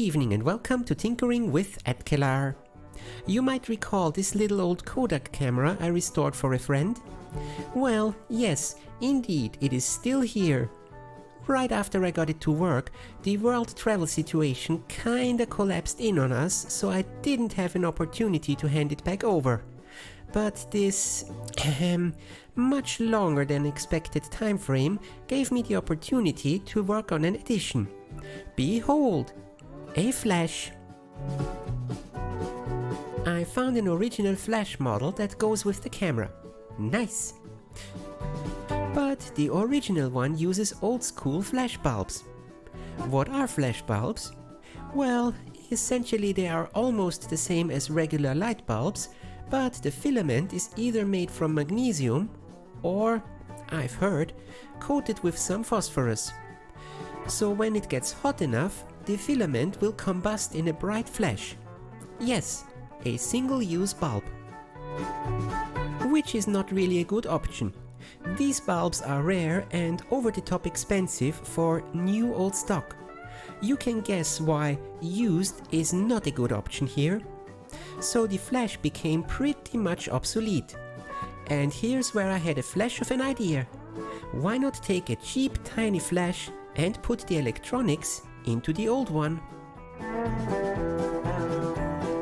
evening and welcome to Tinkering with Edkelar. You might recall this little old Kodak camera I restored for a friend. Well, yes, indeed, it is still here. Right after I got it to work, the world travel situation kinda collapsed in on us, so I didn't have an opportunity to hand it back over. But this much longer than expected time frame gave me the opportunity to work on an addition. Behold, a flash. I found an original flash model that goes with the camera. Nice! But the original one uses old school flash bulbs. What are flash bulbs? Well, essentially they are almost the same as regular light bulbs, but the filament is either made from magnesium or, I've heard, coated with some phosphorus. So when it gets hot enough, the filament will combust in a bright flash. Yes, a single-use bulb. Which is not really a good option. These bulbs are rare and over-the-top expensive for new old stock. You can guess why used is not a good option here. So the flash became pretty much obsolete. And here's where I had a flash of an idea. Why not take a cheap tiny flash and put the electronics into the old one?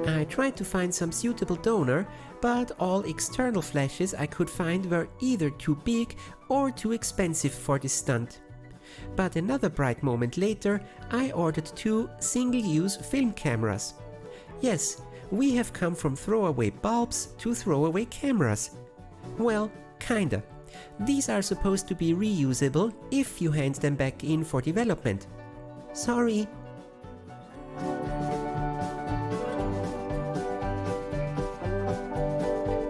I tried to find some suitable donor, but all external flashes I could find were either too big or too expensive for this stunt. But another bright moment later, I ordered 2 single-use film cameras. Yes, we have come from throwaway bulbs to throwaway cameras. Well, kinda. These are supposed to be reusable if you hand them back in for development. Sorry.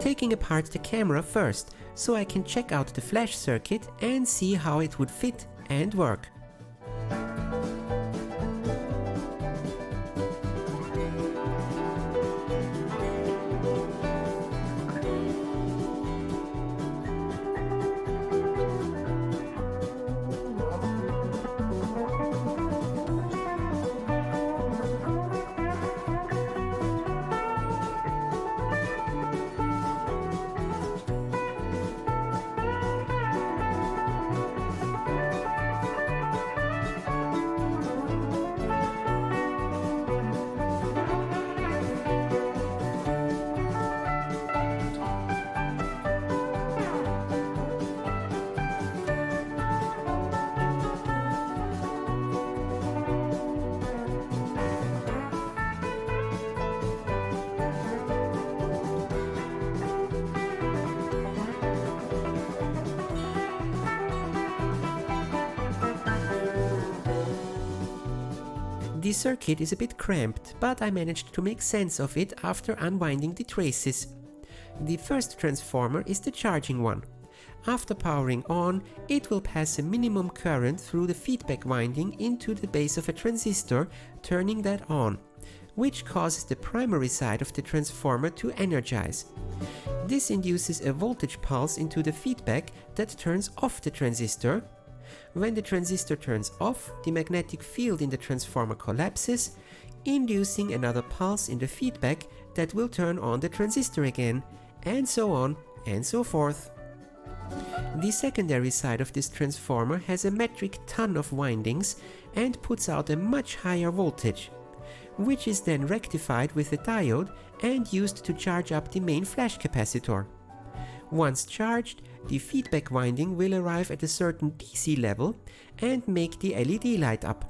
Taking apart the camera first, so I can check out the flash circuit and see how it would fit and work. The circuit is a bit cramped, but I managed to make sense of it after unwinding the traces. The first transformer is the charging one. After powering on, it will pass a minimum current through the feedback winding into the base of a transistor, turning that on, which causes the primary side of the transformer to energize. This induces a voltage pulse into the feedback that turns off the transistor. When the transistor turns off, the magnetic field in the transformer collapses, inducing another pulse in the feedback that will turn on the transistor again, and so on and so forth. The secondary side of this transformer has a metric ton of windings and puts out a much higher voltage, which is then rectified with a diode and used to charge up the main flash capacitor. Once charged, the feedback winding will arrive at a certain DC level and make the LED light up.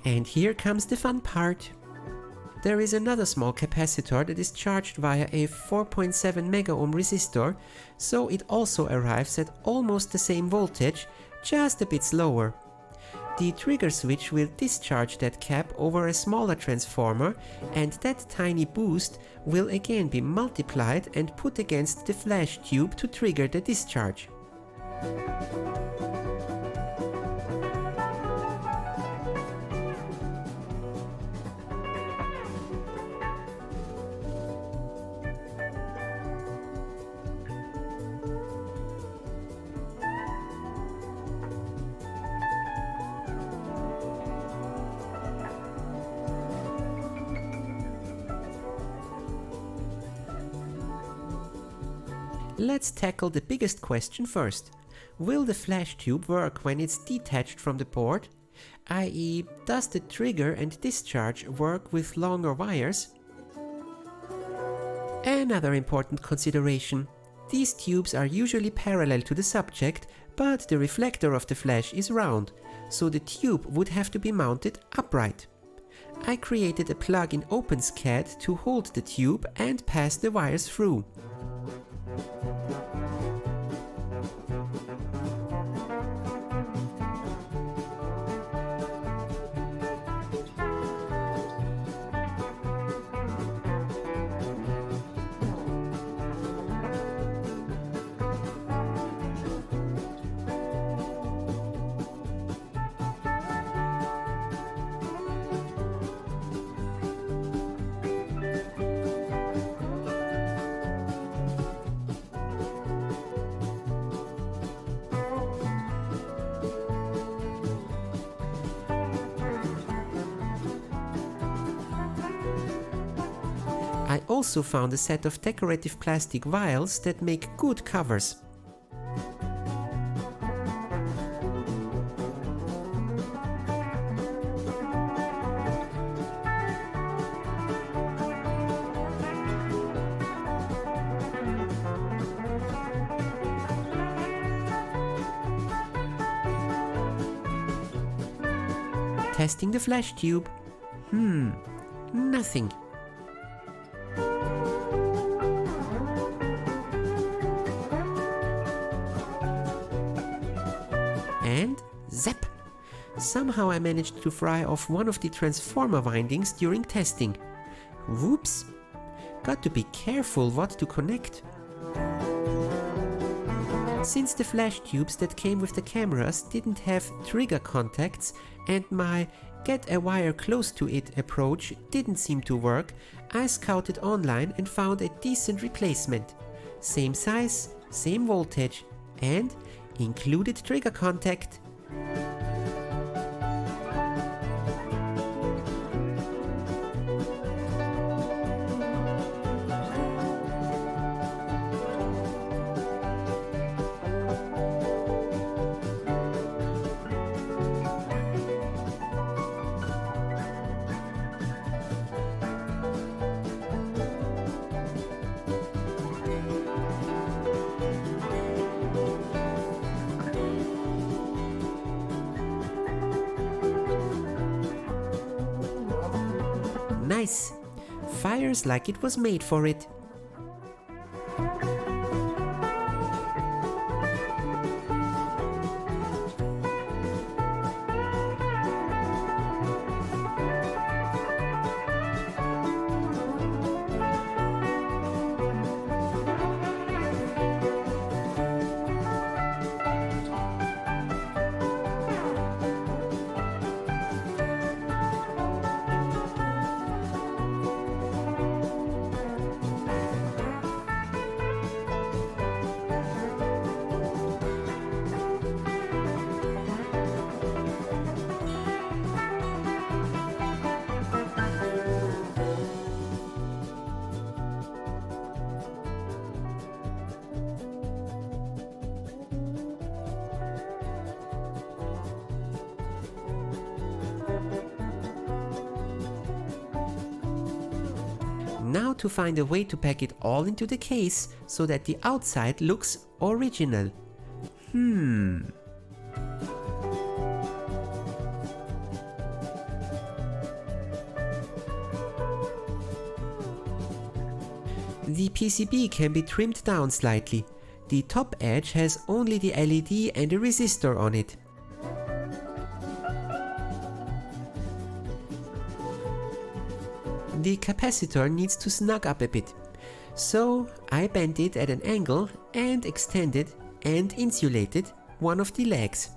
And here comes the fun part. There is another small capacitor that is charged via a 4.7 megaohm resistor, so it also arrives at almost the same voltage, just a bit slower. The trigger switch will discharge that cap over a smaller transformer, and that tiny boost will again be multiplied and put against the flash tube to trigger the discharge. Let's tackle the biggest question first. Will the flash tube work when it's detached from the board? i.e., does the trigger and discharge work with longer wires? Another important consideration. These tubes are usually parallel to the subject, but the reflector of the flash is round, so the tube would have to be mounted upright. I created a plug in OpenSCAD to hold the tube and pass the wires through. I also found a set of decorative plastic vials that make good covers. Testing the flash tube. Nothing. And zap! Somehow I managed to fry off one of the transformer windings during testing. Whoops! Got to be careful what to connect. Since the flash tubes that came with the cameras didn't have trigger contacts and my get a wire close to it approach didn't seem to work, I scouted online and found a decent replacement. Same size, same voltage, and included trigger contact. Nice! Fires like it was made for it. Now to find a way to pack it all into the case so that the outside looks original. The PCB can be trimmed down slightly. The top edge has only the LED and a resistor on it. The capacitor needs to snug up a bit, so I bent it at an angle and extended and insulated one of the legs.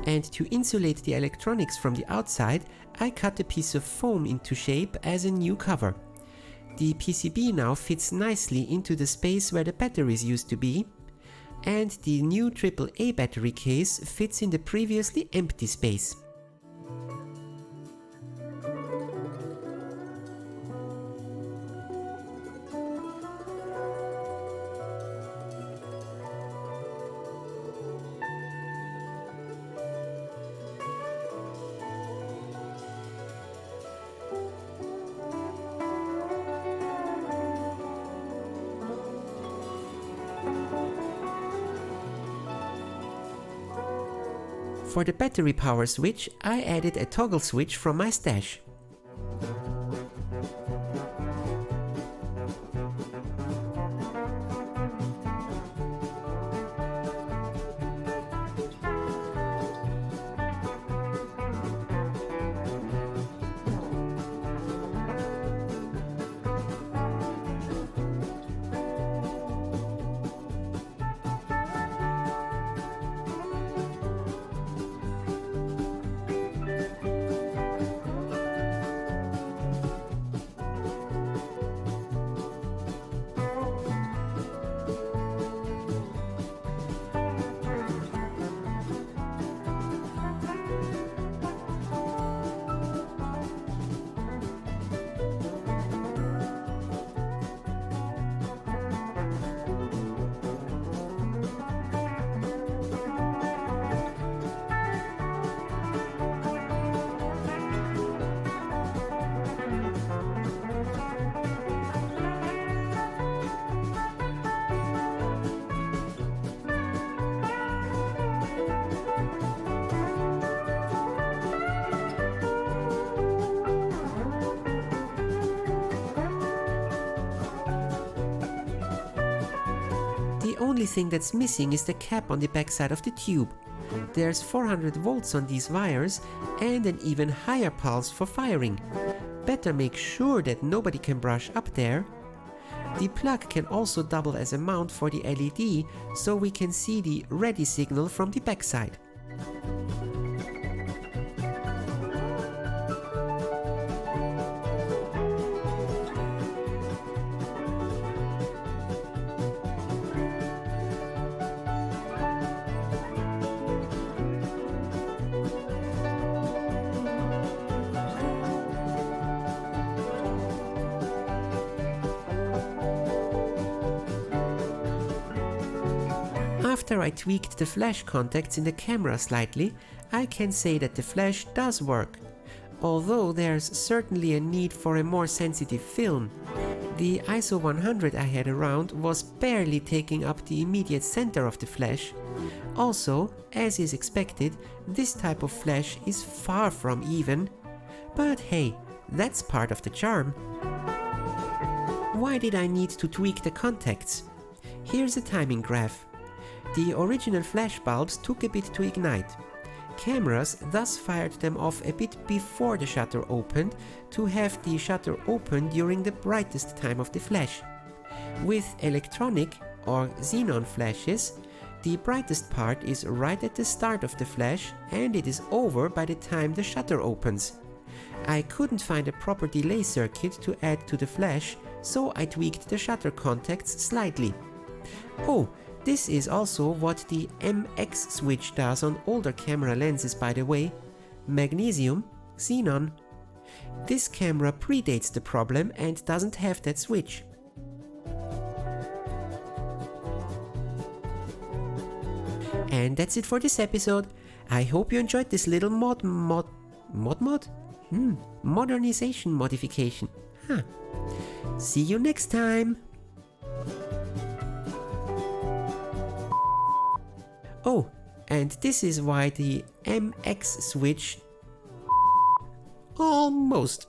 And to insulate the electronics from the outside, I cut a piece of foam into shape as a new cover. The PCB now fits nicely into the space where the batteries used to be, and the new AAA battery case fits in the previously empty space. For the battery power switch, I added a toggle switch from my stash. The only thing that's missing is the cap on the backside of the tube. There's 400 volts on these wires and an even higher pulse for firing. Better make sure that nobody can brush up there. The plug can also double as a mount for the LED, so we can see the ready signal from the backside. After I tweaked the flash contacts in the camera slightly, I can say that the flash does work. Although there's certainly a need for a more sensitive film. The ISO 100 I had around was barely taking up the immediate center of the flash. Also, as is expected, this type of flash is far from even. But hey, that's part of the charm. Why did I need to tweak the contacts? Here's a timing graph. The original flash bulbs took a bit to ignite. Cameras thus fired them off a bit before the shutter opened to have the shutter open during the brightest time of the flash. With electronic or xenon flashes, the brightest part is right at the start of the flash and it is over by the time the shutter opens. I couldn't find a proper delay circuit to add to the flash, so I tweaked the shutter contacts slightly. Oh, this is also what the MX switch does on older camera lenses, by the way. Magnesium, xenon. This camera predates the problem and doesn't have that switch. And that's it for this episode. I hope you enjoyed this little modernization modification. See you next time. Oh, and this is why the MX switch almost